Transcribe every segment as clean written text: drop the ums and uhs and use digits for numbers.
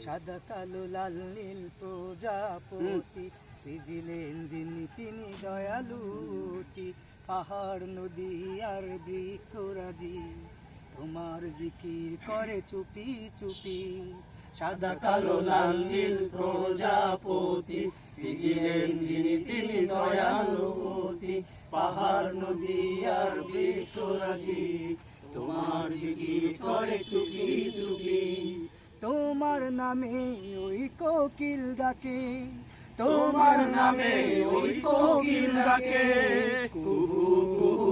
সাদা কালো লাল নীল প্রজাপতি সৃজিলেন যিনি তিনি দয়ালুতি পাহাড় নদী আর বৃক্ষরাজি তোমার জিকির করে চুপি চুপি সাদা কালো লাল নীল প্রজাপতি সৃজিলেন যিনি তিনি দয়ালুতি পাহাড় নদী আর বৃক্ষরাজি তোমার জিকির করে চুপি চুপি তোমার নামে ওই কোকিল ডাকে তোমার নামে ওই কোকিল ডাকে কুহু কুহু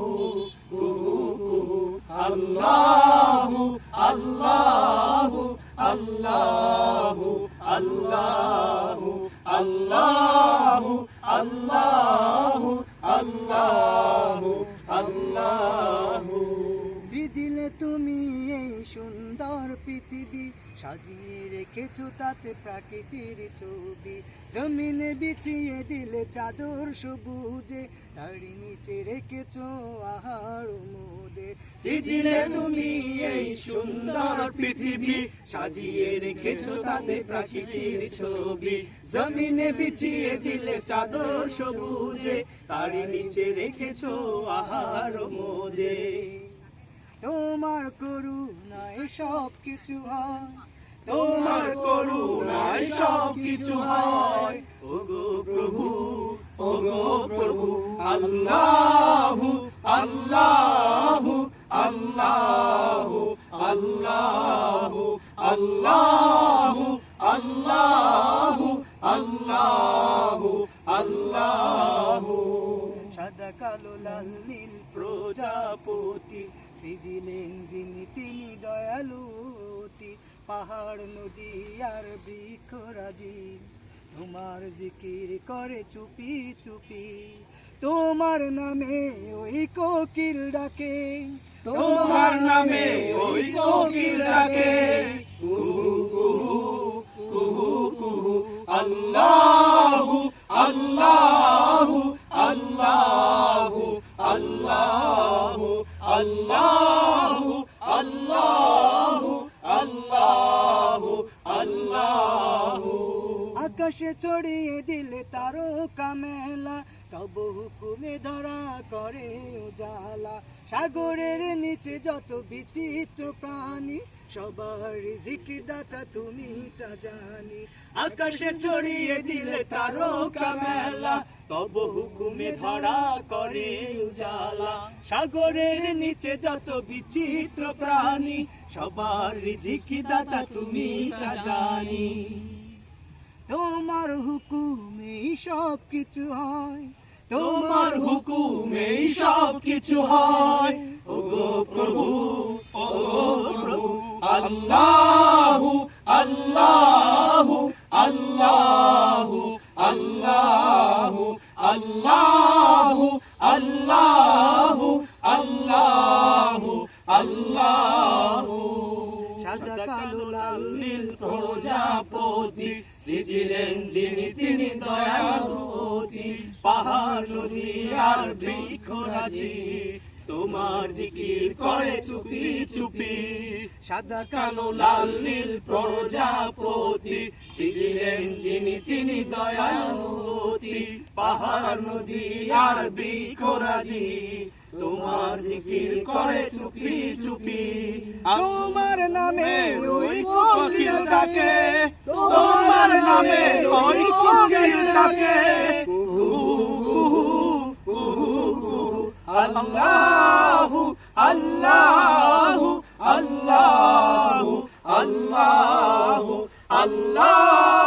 কুহু কুহু আল্লাহু আল্লাহু আল্লাহু আল্লাহু আল্লাহু আল্লাহু আল্লাহু আল্লাহু সৃজিলে তুমি এই সুন্দর পৃথিবী সাজিয়ে রেখেছো তাতে প্রাকৃতির ছবি জমিনে বিছিয়ে দিলে চাদর সবুজে তারই নিচে রেখেছো আহার মোদের সৃজিলে তুমি এই সুন্দর পৃথিবী সাজিয়ে রেখেছো তাতে প্রাকৃতির ছবি জমিনে বিছিয়ে দিলে চাদর সবুজে তারই নিচে রেখেছো আহার মোদের তোমার করুণায় সব কিছু হয় তোমার করুণায় সব কিছু হয় ওগো প্রভু ওগো প্রভু আল্লাহু আল্লাহু আল্লাহু আল্লাহু আল্লাহু আল্লাহু আল্লাহু আল্লাহু সাদা কালো লাল নীল প্রজাপতি সৃজিলেন যিনি তিনি দয়ালুতি পাহাড় নদী আর বৃক্ষরাজি তোমার জিকির করে চুপি চুপি তোমার নামে ওই কোকিল ডাকে তোমার নামে ওই কোকিল ডাকে কুহু কুহু কুহু কুহু আল্লাহু আল্লাহু আল্লাহু আল্লাহু আল্লাহু আল্লাহু আল্লাহু আল্লাহু আকাশে ছড়িয়ে দিলে তারকা মেলা তব হুকুমে ধরা করে উজালা সাগরের নিচে যত বিচিত্র প্রাণী সবার রিজিক দাতা তুমি তা জানি আকাশে ছড়িয়ে দিলে তারকা মেলা তব হুকুমে ধরা করে উজালা সাগরের নিচে যত বিচিত্র প্রাণী সবার রিজিক দাতা তুমি তা জানি তোমার হুকুমেই সব কিছু হয় তোমার হুকুমেই সব কিছু হয় ওগো প্রভু ওগো প্রভু আল্লাহু আল্লাহু আল্লাহু আল্লাহু আল্লাহু আল্লাহু আল্লাহু আল্লাহু সাদা কালো লাল নীল প্রজাপতি সৃজিলেন যিনি তিনি দয়ালুতি পাহাড় নদী আর বৃক্ষরাজি তোমার জিকির করে চুপি চুপি সাদা কালো লাল নীল প্রজাপতি সৃজিলেন যিনি তিনি দয়ালুতি পাহাড় নদী আর বৃক্ষরাজি তোমার জিকির করে চুপি চুপি তোমার নামে ওই কোকিল ডাকে তোমার নামে ওই কোকিল ডাকে কুহু কুহু কুহু কুহু আল্লাহু আল্লাহু আল্লাহু আল্লাহু আল্লাহু